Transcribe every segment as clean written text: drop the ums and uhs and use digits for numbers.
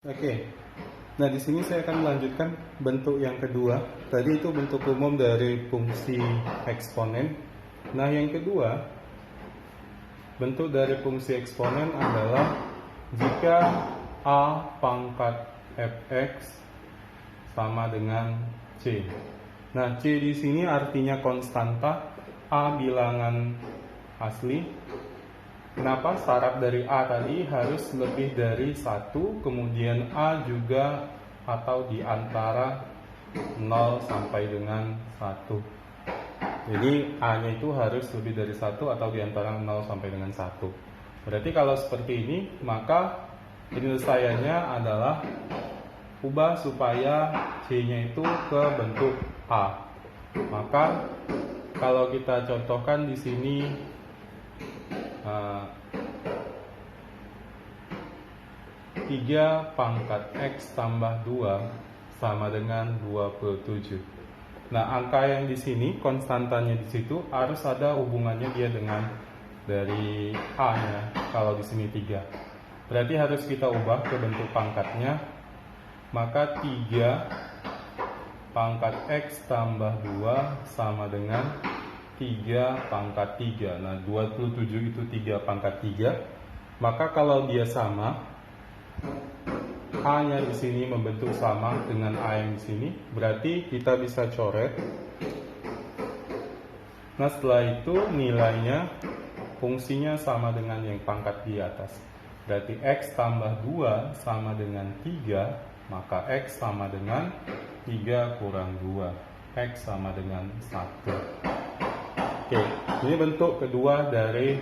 Oke, nah di sini saya akan melanjutkan bentuk yang kedua. Tadi itu bentuk umum dari fungsi eksponen. Nah yang kedua, bentuk dari fungsi eksponen adalah jika a pangkat fx sama dengan c. Nah c di sini artinya konstanta, a bilangan asli. Kenapa? Syarat dari A tadi harus lebih dari 1, kemudian A juga atau di antara 0 sampai dengan 1. Jadi A-nya itu harus lebih dari 1 atau di antara 0 sampai dengan 1. Berarti kalau seperti ini, maka penyelesaiannya adalah ubah supaya C-nya itu ke bentuk A. Maka kalau kita contohkan di sini 3 pangkat X tambah 2 sama dengan 27. Nah, angka yang di sini, konstantanya di situ harus ada hubungannya dia dengan dari A-nya. Kalau di sini 3. Berarti harus kita ubah ke bentuk pangkatnya. Maka 3 pangkat X tambah 2 sama dengan 3 pangkat 3. Nah, 27 itu 3 pangkat 3. Maka kalau dia sama, A-nya di sini membentuk sama dengan A yang di sini, berarti kita bisa coret. Nah, setelah itu nilainya fungsinya sama dengan yang pangkat di atas. Berarti X tambah 2 sama dengan 3, maka X sama dengan 3 kurang 2. X sama dengan 1. Oke, ini bentuk kedua dari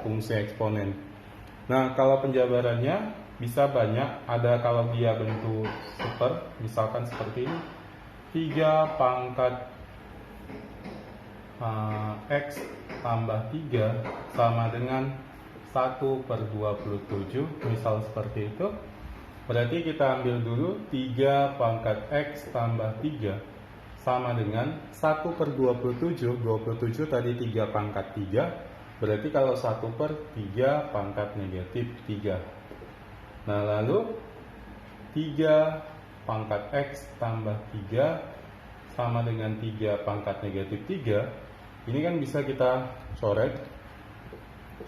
fungsi eksponen. Nah, kalau penjabarannya bisa banyak, ada kalau dia bentuk super, misalkan seperti ini, 3 pangkat X tambah 3 sama dengan 1/27, misal seperti itu. Berarti kita ambil dulu 3 pangkat X tambah 3 sama dengan 1/27, 27 tadi 3 pangkat 3, berarti kalau 1/3 pangkat negatif 3. Nah, lalu 3 pangkat X tambah 3 sama dengan 3 pangkat negatif 3. Ini kan bisa kita coret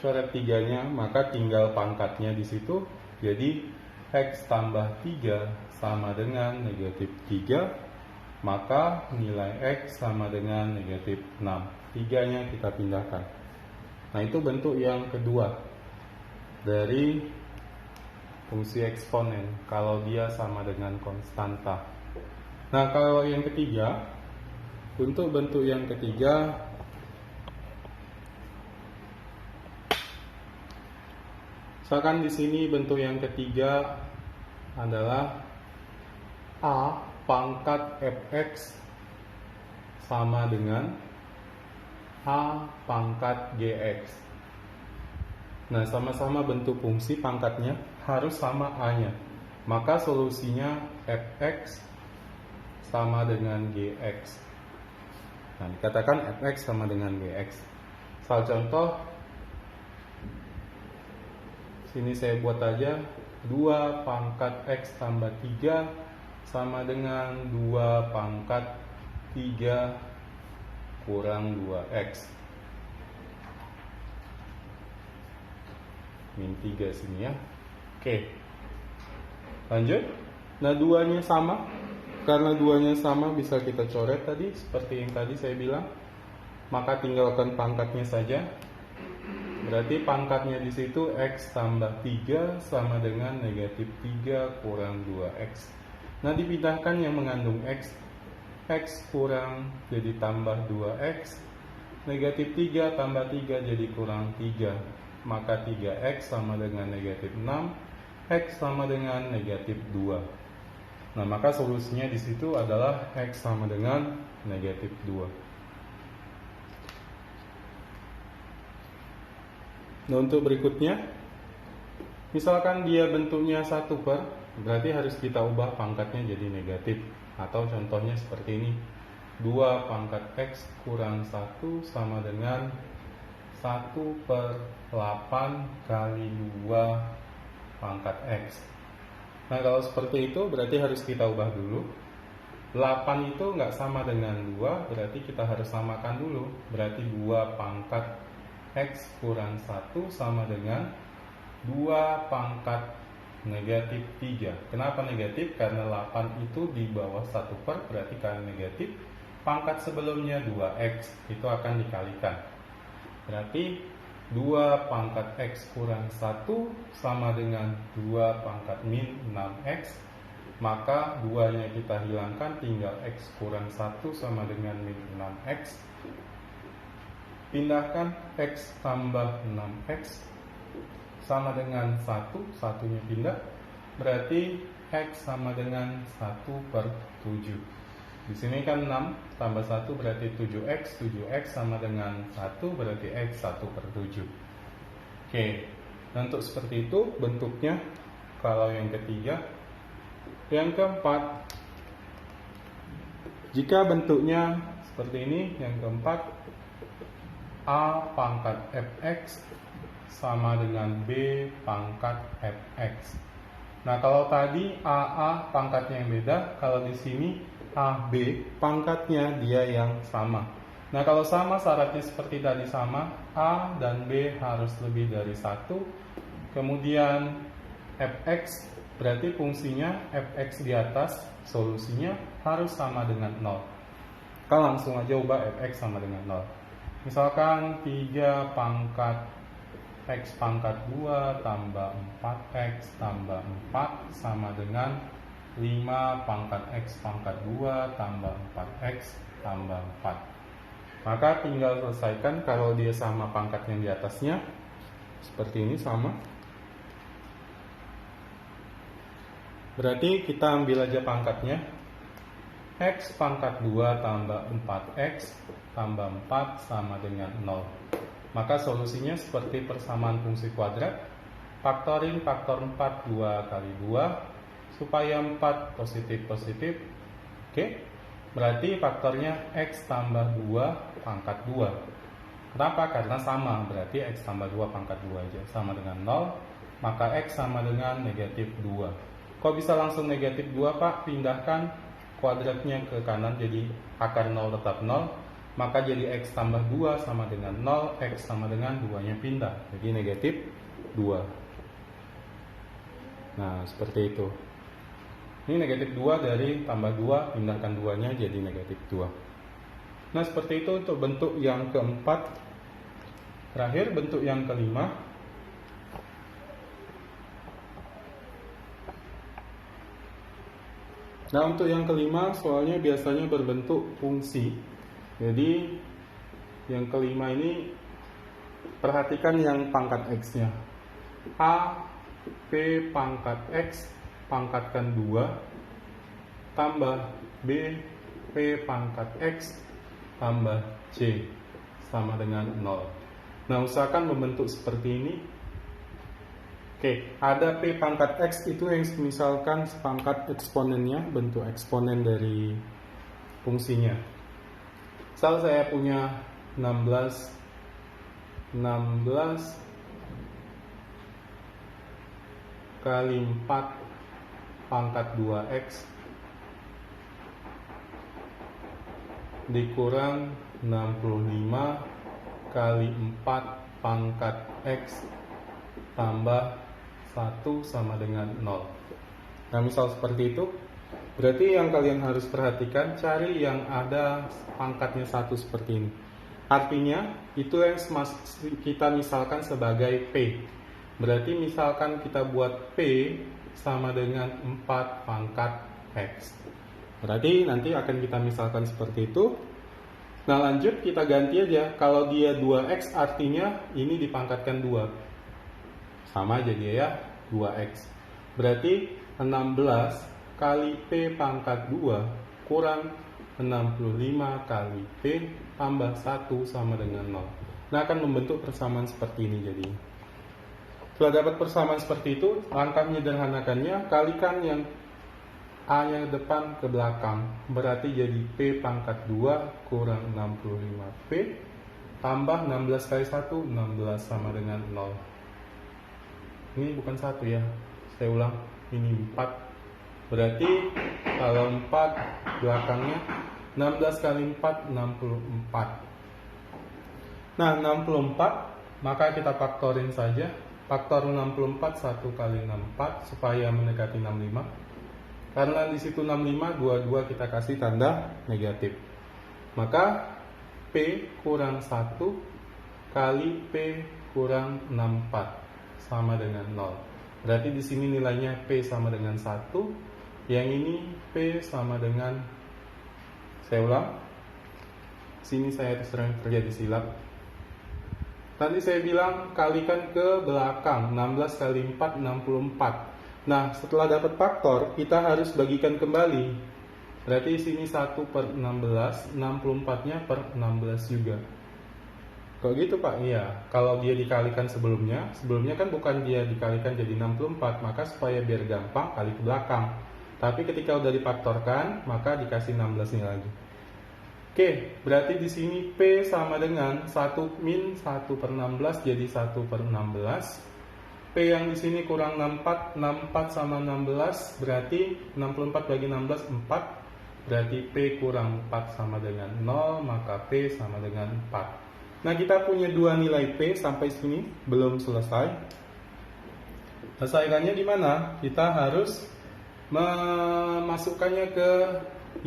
3-nya, maka tinggal pangkatnya di situ. Jadi X tambah 3 sama dengan negatif 3, maka nilai X sama dengan negatif 6. 3-nya kita pindahkan. Nah, itu bentuk yang kedua dari fungsi eksponen kalau dia sama dengan konstanta. Nah, kalau yang ketiga, untuk bentuk yang ketiga, misalkan di sini bentuk yang ketiga adalah A pangkat fx sama dengan A pangkat gx. Nah, sama-sama bentuk fungsi, pangkatnya harus sama A-nya. Maka solusinya fx sama dengan gx. Nah, dikatakan fx sama dengan gx. Misal contoh, sini saya buat aja 2 pangkat X tambah 3 sama dengan 2 pangkat 3 kurang 2X. Min 3 sini ya. Oke, lanjut. Nah, 2-nya sama. Karena 2-nya sama bisa kita coret tadi, seperti yang tadi saya bilang. Maka tinggalkan pangkatnya saja. Berarti pangkatnya di situ X tambah 3 sama dengan negatif 3 kurang 2X. Nah, dipindahkan yang mengandung X. X kurang jadi tambah 2X. Negatif 3 tambah 3 jadi kurang 3. Maka 3X sama dengan negatif 6. X sama dengan negatif 2. Nah, maka solusinya di situ adalah X sama dengan negatif 2. Nah, untuk berikutnya, misalkan dia bentuknya 1 per, berarti harus kita ubah pangkatnya jadi negatif. Atau contohnya seperti ini, 2 pangkat X kurang 1 sama dengan 1/8 kali 2 pangkat X. Nah, kalau seperti itu berarti harus kita ubah dulu. 8 itu nggak sama dengan 2, berarti kita harus samakan dulu. Berarti 2 pangkat X kurang 1 sama dengan 2 pangkat negatif 3. Kenapa negatif? Karena 8 itu di bawah 1 per, berarti karena negatif. Pangkat sebelumnya 2X, itu akan dikalikan. Berarti 2 pangkat X kurang 1 sama dengan 2 pangkat min 6X. Maka 2-nya kita hilangkan, tinggal X kurang 1 sama dengan min 6X. Pindahkan X tambah 6X sama dengan 1, satunya pindah, berarti X sama dengan 1 per 7. Di sini kan 6 tambah 1 berarti 7X, 7X sama dengan 1 berarti X 1 per 7. Oke, nah untuk seperti itu bentuknya. Kalau yang ketiga. Yang keempat, jika bentuknya seperti ini, yang keempat, A pangkat Fx sama dengan B pangkat Fx. Nah, kalau tadi AA pangkatnya yang beda, kalau di sini AB pangkatnya dia yang sama. Nah, kalau sama syaratnya seperti tadi sama, A dan B harus lebih dari 1. Kemudian Fx berarti fungsinya Fx di atas, solusinya harus sama dengan 0. Kita langsung aja ubah Fx sama dengan 0. Misalkan 3 pangkat X pangkat 2 tambah 4X tambah 4 sama dengan 5 pangkat X pangkat 2 tambah 4X tambah 4. Maka tinggal selesaikan. Kalau dia sama pangkatnya di atasnya, seperti ini sama. Berarti kita ambil aja pangkatnya. X pangkat 2 tambah 4X tambah 4 sama dengan 0. Maka solusinya seperti persamaan fungsi kuadrat. Faktorin faktor 4 2 kali 2 supaya 4 positif-positif. Oke. Berarti faktornya X tambah 2 pangkat 2. Kenapa? Karena sama. Berarti X tambah 2 pangkat 2 aja sama dengan 0. Maka X sama dengan negatif 2. Kok bisa langsung negatif 2, Pak? Pindahkan kuadratnya ke kanan, jadi akar 0 tetap 0. Maka jadi X tambah 2 sama dengan 0, X sama dengan 2-nya pindah, jadi negatif 2. Nah, seperti itu. Ini negatif 2 dari tambah 2, pindahkan 2-nya jadi negatif 2. Nah, seperti itu untuk bentuk yang keempat. Terakhir, bentuk yang kelima. Nah, untuk yang kelima soalnya biasanya berbentuk fungsi. Jadi yang kelima ini perhatikan yang pangkat X-nya. A P pangkat X pangkatkan 2 tambah B P pangkat X tambah C sama dengan 0. Nah, usahakan membentuk seperti ini. Oke, ada P pangkat X itu yang misalkan sepangkat eksponennya, bentuk eksponen dari fungsinya. Misal saya punya 16 kali 4 pangkat 2X dikurang 65 kali 4 pangkat X tambah 1 sama dengan 0. Nah, misal seperti itu, berarti yang kalian harus perhatikan, cari yang ada pangkatnya 1 seperti ini. Artinya, itu yang kita misalkan sebagai P. Berarti misalkan kita buat P sama dengan 4 pangkat X. Berarti nanti akan kita misalkan seperti itu. Nah, lanjut kita ganti aja. Kalau dia 2X artinya ini dipangkatkan 2. Sama aja dia ya, 2X. Berarti 16 kali P pangkat 2 kurang 65 kali P tambah 1 sama dengan 0. Nah, akan membentuk persamaan seperti ini jadi. Setelah dapat persamaan seperti itu, langkah menyederhanakannya, kalikan yang A-nya depan ke belakang. Berarti jadi P pangkat 2 kurang 65P tambah 16 kali 1, 16 sama dengan 0. Ini bukan 1 ya, saya ulang. ini 4. Berarti kalau 4 belakangnya 16 kali 4 64. Nah 64 maka kita faktorin saja. Faktor 64 1 kali 64 supaya mendekati 65. Karena di situ 65, dua-dua kita kasih tanda negatif. Maka P kurang 1 kali P kurang 64 sama dengan 0. Berarti di sini nilainya P sama dengan 1. Yang ini P sama dengan, saya ulang, sini saya sering terjadi silap. Tadi saya bilang kalikan ke belakang, 16 kali 4 64. Nah, setelah dapat faktor, kita harus bagikan kembali. Berarti sini 1 per 16, 64-nya per 16 juga. Kok gitu Pak? Iya, kalau dia dikalikan sebelumnya kan bukan dia dikalikan jadi 64, maka supaya biar gampang kali ke belakang. Tapi ketika udah difaktorkan, maka dikasih 16-nya lagi. Oke, berarti di sini P sama dengan 1 min 1 per 16 jadi 1 per 16. P yang di sini kurang 64, 64 sama 16 berarti 64 bagi 16 4. Berarti P kurang 4 sama dengan 0, maka P sama dengan 4. Nah, kita punya dua nilai P sampai sini belum selesai. Selesaikannya di mana? Kita harus memasukkannya ke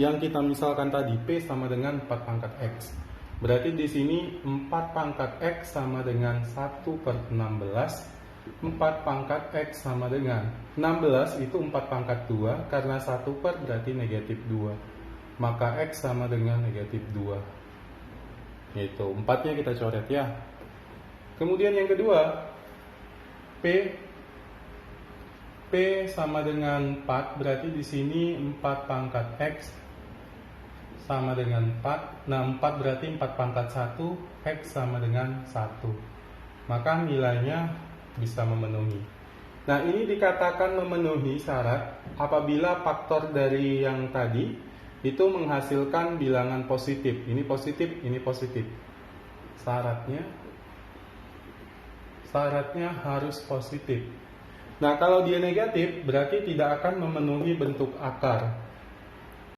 yang kita misalkan tadi, P sama dengan 4 pangkat X. Berarti di sini 4 pangkat X sama dengan 1 per 16. 4 pangkat X sama dengan 16 itu 4 pangkat 2, karena 1 per berarti negatif 2, maka X sama dengan negatif 2. Yaitu 4-nya kita coret ya. Kemudian yang kedua, P sama dengan 4, berarti di sini 4 pangkat X sama dengan 4. Nah, 4 berarti 4 pangkat 1, X sama dengan 1. Maka nilainya bisa memenuhi. Nah, ini dikatakan memenuhi syarat apabila faktor dari yang tadi itu menghasilkan bilangan positif. Ini positif, ini positif. Syaratnya harus positif. Nah, kalau dia negatif berarti tidak akan memenuhi bentuk akar.